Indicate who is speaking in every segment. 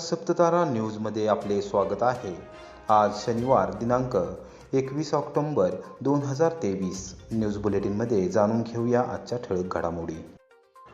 Speaker 1: सप्ततारा न्यूजमध्ये आपले स्वागत आहे। आज शनिवार दिनांक 21 ऑक्टोबर 2023 न्यूज बुलेटिनमध्ये जाणून घेऊया आजच्या ठळक घडामोडी।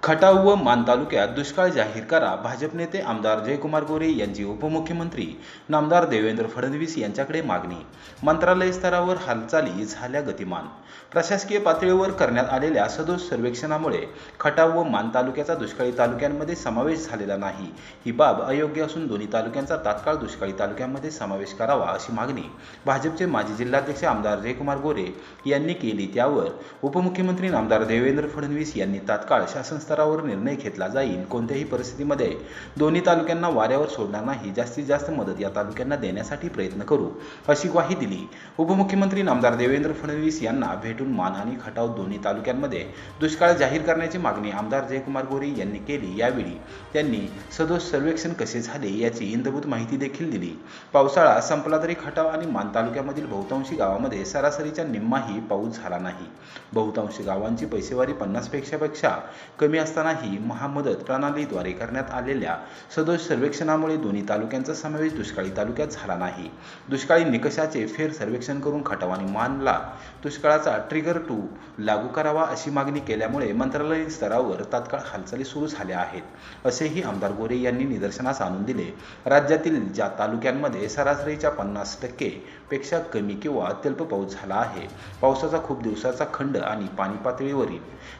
Speaker 1: खटाव व मान तालुक्यात दुष्काळ जाहीर करा, भाजप नेते आमदार जयकुमार गोरे यांची उपमुख्यमंत्री नामदार देवेंद्र फडणवीस यांच्याकडे मागणी। मंत्रालय स्तरावर हालचाली झाल्या गतिमान। प्रशासकीय पातळीवर करण्यात आलेल्या सदोष सर्वेक्षणामुळे खटाव व मान तालुक्याचा दुष्काळी तालुक्यांमध्ये समावेश झालेला नाही। ही बाब अयोग्य असून दोन्ही तालुक्यांचा तात्काळ दुष्काळी तालुक्यांमध्ये समावेश करावा अशी मागणी भाजपचे माजी जिल्हाध्यक्ष आमदार जयकुमार गोरे यांनी केली। त्यावर उपमुख्यमंत्री नामदार देवेंद्र फडणवीस यांनी तात्काळ शासन स्तरावर निर्णय घेतला जाईल, कोणत्याही परिस्थितीमध्ये दोन्ही तालुक्यांना वाऱ्यावर सोडणार नाही, जास्तीत जास्त मदत या तालुक्यांना देण्यासाठी प्रयत्न करू अशी ग्वाही दिली। उपमुख्यमंत्री नामदार देवेंद्र फडणवीस यांना भेटून मान आणि खटाव दोन्ही तालुक्यांमध्ये दुष्काळ जाहीर करण्याची मागणी आमदार जयकुमार गोरे यांनी केली। यावेळी त्यांनी सदोष सर्वेक्षण कसे झाले याची इंदभूत माहिती देखील दिली। पावसाळा संपला तरी खटाव आणि मान तालुक्यामधील बहुतांशी गावांमध्ये सरासरीच्या निम्माही पाऊस झाला नाही। बहुतांश गावांची पैसेवारी 50 पेक्षा कमी असतानाही महामदत प्रणालीद्वारे करण्यात आलेल्या सदोष सर्वेक्षणामुळे दोन्ही तालुक्यांचा समावेश दुष्काळी तालुक्यात झाला नाही। दुष्काळी निकषाचे फेर सर्वेक्षण करून खटाव आणि मानला दुष्काळाचा ट्रिगर 2 लागू करावा अशी मागणी केल्यामुळे मंत्रालयीन स्तरावर तात्काळ हालचाली सुरू झाल्या आहेत, असेही आमदार गोरे यांनी निदर्शनास आणून दिले। राज्यातील ज्या तालुक्यांमध्ये सरासरीच्या 50% पेक्षा कमी किंवा अत्यल्प पाऊस झाला आहे, पावसाचा खूप दिवसाचा खंड आणि पाणी पातळीवरील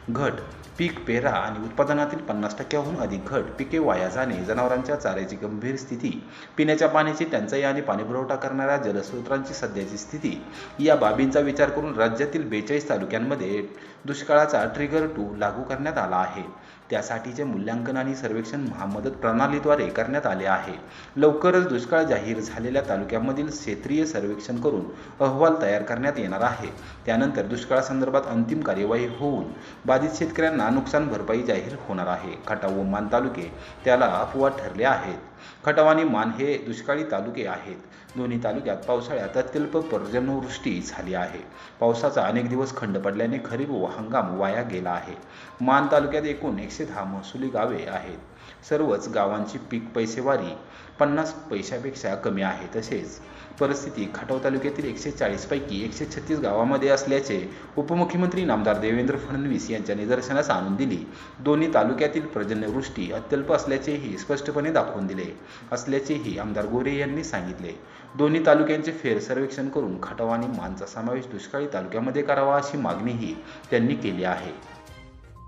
Speaker 1: घट, पीक पेरा आणि उत्पादनातील 50%हून अधिक घट, पिके वाया जाणे, जनावरांच्या चाऱ्याची गंभीर स्थिती, पिण्याच्या पाण्याची टंचाई आणि पाणीपुरवठा करणाऱ्या जलस्रोतांची सध्याची स्थिती या बाबींचा विचार करून राज्यातील 42 तालुक्यांमध्ये दुष्काळाचा ट्रिगर 2 लागू करण्यात आला आहे। त्यासाठीचे मूल्यांकन आणि सर्वेक्षण महामदत प्रणालीद्वारे करण्यात आले आहे। लवकरच दुष्काळ जाहीर झालेल्या तालुक्यांमधील क्षेत्रीय सर्वेक्षण करून अहवाल तयार करण्यात येणार आहे। त्यानंतर दुष्काळासंदर्भात अंतिम कार्यवाही होऊन बाधित शेतकऱ्यांना नुकसान भरपाई जाहीर होणार आहे। खटाव व मान तालुके त्याला अपवाद ठरले आहेत। खटाव आणि मान हे दुष्काळी तालुके आहेत। दोन्ही तालुक्यात पावसाळ्यात अत्यल्प पर्जन्यवृष्टी झाली आहे। पावसाचा अनेक दिवस खंड पडल्याने खरीप हंगाम वाया गेला आहे। मान तालुक्यात एकूण 110 महसुली गावे आहेत। सर्वच गावांची पीक पैसेवारी 50 पैशापेक्षा कमी आहे। तसेच परिस्थिती खटाव तालुक्यातील 140 पैकी 136 गावांमध्ये असल्याचे उपमुख्यमंत्री नामदार देवेंद्र फडणवीस यांच्या निदर्शनास आणून दिली। दोन्ही तालुक्यातील पर्जन्यवृष्टी अत्यल्प असल्याचेही स्पष्टपणे दाखवून दिले असल्याचेही आमदार गोरे यांनी सांगितले। दोन्ही तालुक्यांचे फेर सर्वेक्षण करून खटाव आणि मानचा समावेश दुष्काळी तालुक्यामध्ये करावा अशी मागणीही त्यांनी केली आहे।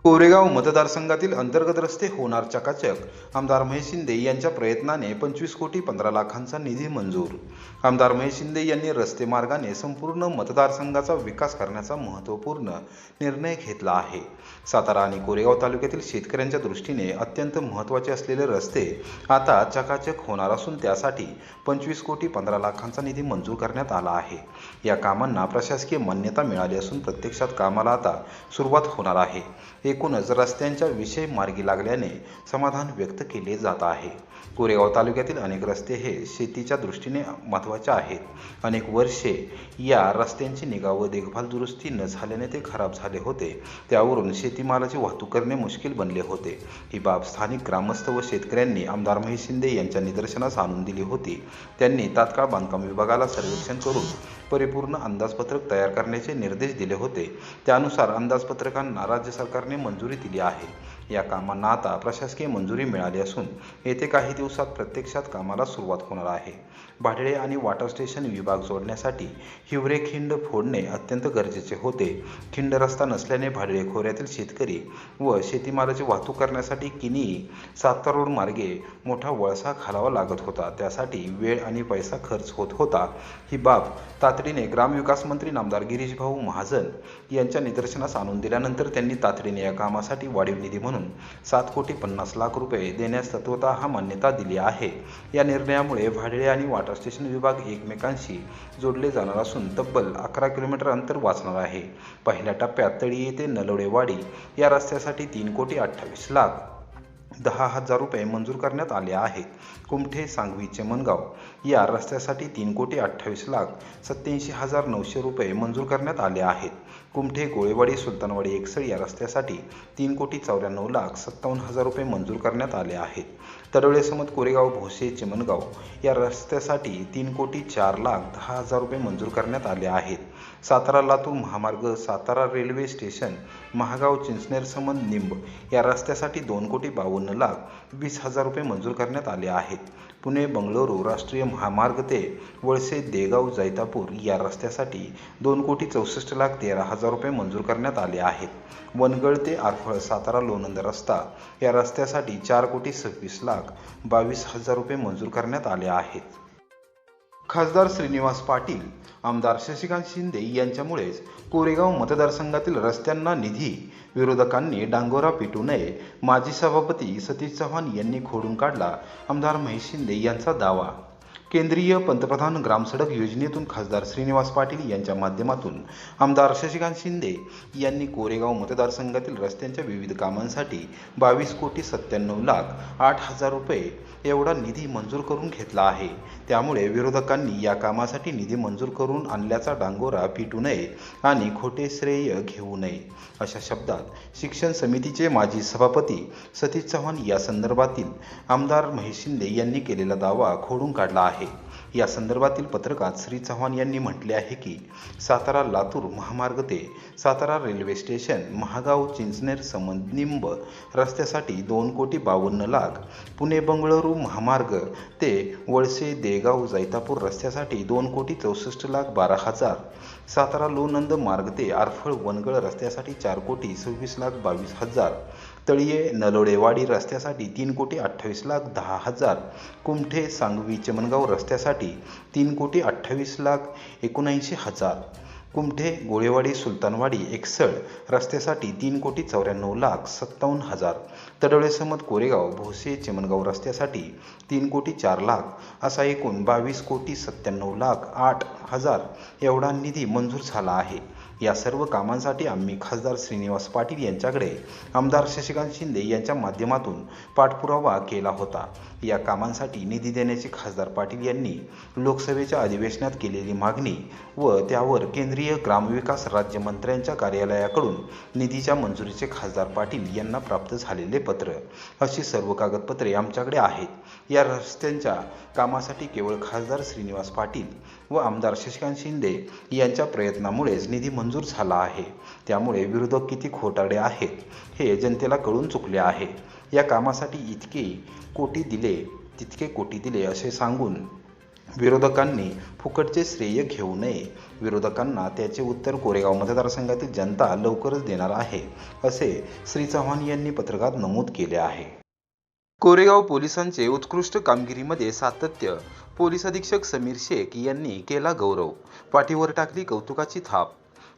Speaker 1: कोरेगाव मतदारसंघातील अंतर्गत रस्ते होणार चकाचक, आमदार महेश शिंदे यांच्या प्रयत्नाने 25,15,00,000चा निधी मंजूर। आमदार महेश शिंदे यांनी रस्ते मार्गाने संपूर्ण मतदारसंघाचा विकास करण्याचा महत्त्वपूर्ण निर्णय घेतला आहे। सातारा आणि कोरेगाव तालुक्यातील शेतकऱ्यांच्या दृष्टीने अत्यंत महत्त्वाचे असलेले रस्ते आता चकाचक होणार असून त्यासाठी 25,15,00,000चा निधी मंजूर करण्यात आला आहे। या कामांना प्रशासकीय मान्यता मिळाली असून प्रत्यक्षात कामाला आता सुरुवात होणार आहे। एकूणच रस्त्यांच्या विषय मार्गी लागल्याने समाधान व्यक्त केले जात आहे। कोरेगाव तालुक्यातील अनेक रस्ते हे शेतीच्या दृष्टीने महत्त्वाचे आहेत। अनेक वर्षे या रस्त्यांची निगा व देखभाल दुरुस्ती न झाल्याने ते खराब झाले होते। त्यावरून शेतीमालाची वाहतूक करणे मुश्किल बनले होते। ही बाब स्थानिक ग्रामस्थ व शेतकऱ्यांनी आमदार महेश शिंदे यांच्या निदर्शनास आणून दिली होती। त्यांनी तात्काळ बांधकाम विभागाला सर्वेक्षण करून परिपूर्ण अंदाजपत्रक तयार करण्याचे निर्देश दिले होते। त्यानुसार अंदाजपत्रकांना राज्य सरकारने मंजुरी दिली आहे। या कामांना आता प्रशासकीय मंजुरी मिळाली असून येथे काही दिवसात प्रत्यक्षात कामाला सुरुवात होणार आहे। भाडळे आणि वॉटर स्टेशन विभाग जोडण्यासाठी हिवरे खिंड फोडणे अत्यंत गरजेचे होते। खिंड रस्ता नसल्याने भाडळे खोऱ्यातील शेतकरी व शेतीमालाची वाहतूक करण्यासाठी किनी सातारा रोड मार्गे मोठा वळसा घालावा लागत होता। त्यासाठी वेळ आणि पैसा खर्च होत होता। ही बाब तातडीने ग्रामविकास मंत्री नामदार गिरीश भाऊ महाजन यांच्या निदर्शनास आणून दिल्यानंतर त्यांनी तातडीने या कामासाठी वाढीव निधी म्हणून 7,50,00,000 रुपये देण्यास तत्वतः मान्यता दिली आहे। या निर्णयामुळे भाडळे आणि वॉटर स्टेशन विभाग एकमेकांशी जोडले जाणार असून तब्बल 11 किलोमीटर अंतर वाचणार आहे। पहिल्या टप्प्यात तळी येथे नलवडेवाडी या रस्त्यासाठी 3,28,00,000 10,000 रुपये मंजूर करण्यात आले आहेत. कुमठे सांगवी चिमणगाव या रस्त्यासाठी 3,28,87,900 रुपये मंजूर करण्यात आले आहेत. कुमठे गोळेवाडी सुलतानवाडी एकसळ या रस्त्यासाठी 3,94,57,000 रुपये मंजूर करण्यात आले आहेत. तडोळे समत कोरेगाव भोसे चिमणगाव या रस्त्यासाठी 3,04,10,000 रुपये मंजूर करण्यात आले आहेत. सातारा लातूर महामार्ग सातारा रेल्वे स्टेशन महागाव चिंचनेर समत निंब या रस्त्यासाठी 2,52,20,000 रुपये मंजूर करण्यात आले आहेत. पुणे बंगळुरू राष्ट्रीय महामार्ग ते वळसे देगाव जैतापूर या रस्त्यासाठी 2,64,13,000 रुपये मंजूर करण्यात आले आहेत. वनगळ ते आरफळ सातारा लोणंद रस्ता या रस्त्यासाठी 4,26,22,000 रुपये मंजूर करण्यात आले आहेत. खासदार श्रीनिवास पाटील, आमदार शशिकांत शिंदे यांच्यामुळेच कोरेगाव मतदारसंघातील रस्त्यांना निधी विरोधकांनी डांगोरा पिटू नये, माजी सभापती सतीश चव्हाण यांनी खोडून काढला, आमदार महेश शिंदे यांचा दावा. केंद्रीय पंतप्रधान ग्रामसडक योजनेतून खासदार श्रीनिवास पाटील यांच्या माध्यमातून आमदार शशिकांत शिंदे यांनी कोरेगाव मतदारसंघातील रस्त्यांच्या विविध कामांसाठी 22,97,08,000 रुपये एवढा निधी मंजूर करून घेतला आहे. त्यामुळे विरोधकांनी या कामासाठी निधी मंजूर करून आणल्याचा डांगोरा पिटू नये आणि खोटे श्रेय घेऊ नये, अशा शब्दात शिक्षण समितीचे माजी सभापती सतीश चव्हाण या संदर्भातील आमदार महेश शिंदे यांनी केलेला दावा खोडून काढला आहे. या संदर्भातील पत्रकात श्री चव्हाण यांनी म्हटले आहे की सातारा लातूर महामार्ग ते सातारा रेल्वे स्टेशन महागाव चिंचनेर समनिंब रस्त्यासाठी 2,52,00,000, पुणे बंगळुरू महामार्ग ते वळसे देगाव जैतापूर रस्त्यासाठी 2,64,12,000, सातारा लोणंद मार्ग ते आरफळ वनगळ रस्त्यासाठी 4,26,22,000, तळीये नलोडेवाडी रस्त्यासाठी 3,28,10,000, कुमठे सांगवी चिमणगाव रस्त्यासाठी 3,28,79,000, कुमठे गोळेवाडी सुलतानवाडी एकसळ रस्त्यासाठी 3,94,57,000, तडोळे समत कोरेगाव भोसे चिमणगाव रस्त्यासाठी 3,04,00,000 असा एकूण 22,97,08,000 एवढा निधी मंजूर झाला आहे. या सर्व कामांसाठी आम्ही खासदार श्रीनिवास पाटील यांच्याकडे आमदार शशिकांत शिंदे यांच्या माध्यमातून पाठपुरावा केला होता. या कामांसाठी निधी देण्याची खासदार पाटील यांनी लोकसभेच्या अधिवेशनात केलेली मागणी व त्यावर केंद्रीय ग्रामविकास राज्यमंत्र्यांच्या कार्यालयाकडून निधीच्या मंजुरीचे खासदार पाटील यांना प्राप्त झालेले पत्र अशी सर्व कागदपत्रे आमच्याकडे आहेत. या रस्त्यांच्या कामासाठी केवळ खासदार श्रीनिवास पाटील व आमदार शशिकांत शिंदे यांच्या प्रयत्नामुळेच निधी मंजूर झाला आहे. त्यामुळे विरोधक किती खोटारडे आहेत हे जनतेला कळून चुकले आहे. या कामासाठी इतके कोटी दिले तितके कोटी दिले असे सांगून विरोधकांनी फुकटचे श्रेय घेऊ नये. विरोधकांना त्याचे उत्तर कोरेगाव मतदारसंघातील जनता लवकरच देणार आहे, असे श्री चव्हाण यांनी पत्रकात नमूद केले आहे. कोरेगाव पोलिसांचे उत्कृष्ट कामगिरीमध्ये सातत्य, पोलीस अधीक्षक समीर शेख यांनी केला गौरव, पाठीवर टाकली कौतुकाची थाप.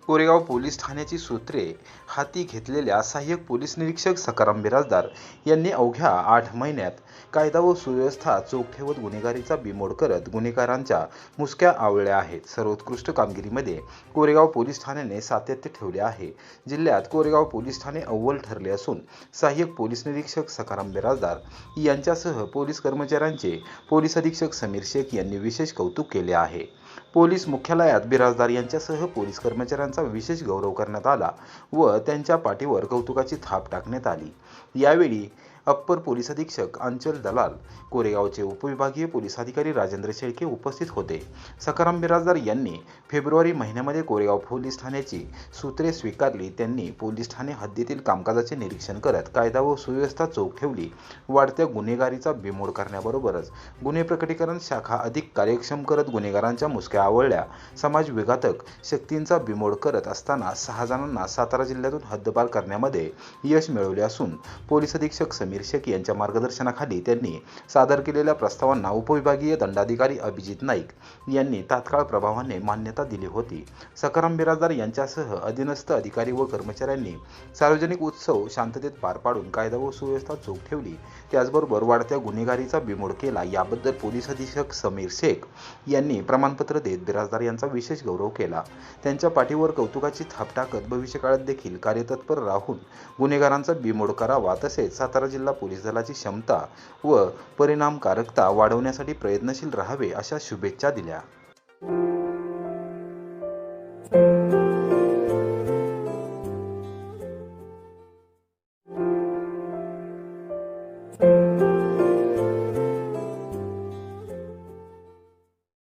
Speaker 1: कोरेगाव पोलीस ठाण्याची सूत्रे हाती घेतलेल्या सहाय्यक पोलीस निरीक्षक सखाराम बिराजदार यांनी अवघ्या 8 महिन्यात कायदा व सुव्यवस्था चोख ठेवत गुन्हेगारीचा बिमोड करत गुन्हेगारांच्या मुसक्या आवळल्या आहेत. सर्वोत्कृष्ट कामगिरीमध्ये कोरेगाव पोलीस ठाण्याने सातत्य ठेवले आहे. जिल्ह्यात कोरेगाव पोलीस ठाणे अव्वल ठरले असून सहाय्यक पोलीस निरीक्षक सखाराम बिराजदार यांच्यासह पोलीस कर्मचाऱ्यांचे पोलीस अधीक्षक समीर शेख यांनी विशेष कौतुक केले आहे. पोलीस मुख्यालयात बिराजदार यांच्यासह पोलीस कर्मचाऱ्यांचा विशेष गौरव करण्यात आला व त्यांच्या पाठीवर कौतुकाची थाप टाकण्यात आली. यावेळी अप्पर पोलीस अधीक्षक अंचल दलाल, कोरेगावचे उपविभागीय पोलीस अधिकारी राजेंद्र शेळके उपस्थित होते. सखाराम बिराजदार यांनी फेब्रुवारी महिन्यामध्ये कोरेगाव पोलीस ठाण्याची सूत्रे स्वीकारली. त्यांनी पोलीस ठाणे हद्दीतील कामकाजाचे निरीक्षण करत कायदा व सुव्यवस्था चोख ठेवली. वाढत्या गुन्हेगारीचा बिमोड करण्याबरोबरच गुन्हे प्रकटीकरण शाखा अधिक कार्यक्षम करत गुन्हेगारांच्या मुसक्या आवळल्या. समाज विघातक शक्तींचा बिमोड करत असताना 6 जणांना सातारा जिल्ह्यातून हद्दपार करण्यामध्ये यश मिळवले असून पोलीस अधीक्षक समीर शेख यांच्या मार्गदर्शनाखाली त्यांनी सादर केलेल्या प्रस्तावांना उपविभागीय दंडाधिकारी अभिजित नाईक यांनी तात्काळ प्रभावाने मान्यता दिली होती. सखाराम बिराजदार यांच्यासह अधीनस्थ अधिकारी व कर्मचाऱ्यांनी सार्वजनिक उत्सव शांततेत पार पाडून कायदा व सुव्यवस्था चोख ठेवली. त्याचबरोबर वाढत्या गुन्हेगारीचा बिमोड केला. याबद्दल पोलीस अधीक्षक समीर शेख यांनी प्रमाणपत्र देत बिराजदार यांचा विशेष गौरव केला. त्यांच्या पाठीवर कौतुकाची थाप टाकत भविष्यकाळात देखील कार्यतत्पर राहून गुन्हेगारांचा बिमोड करावा, तसेच सातारा जिल्हा जिल्हा पोलीस दलाची क्षमता व परिणामकारकता वाढवण्यासाठी प्रयत्नशील राहावे अशा शुभेच्छा दिल्या.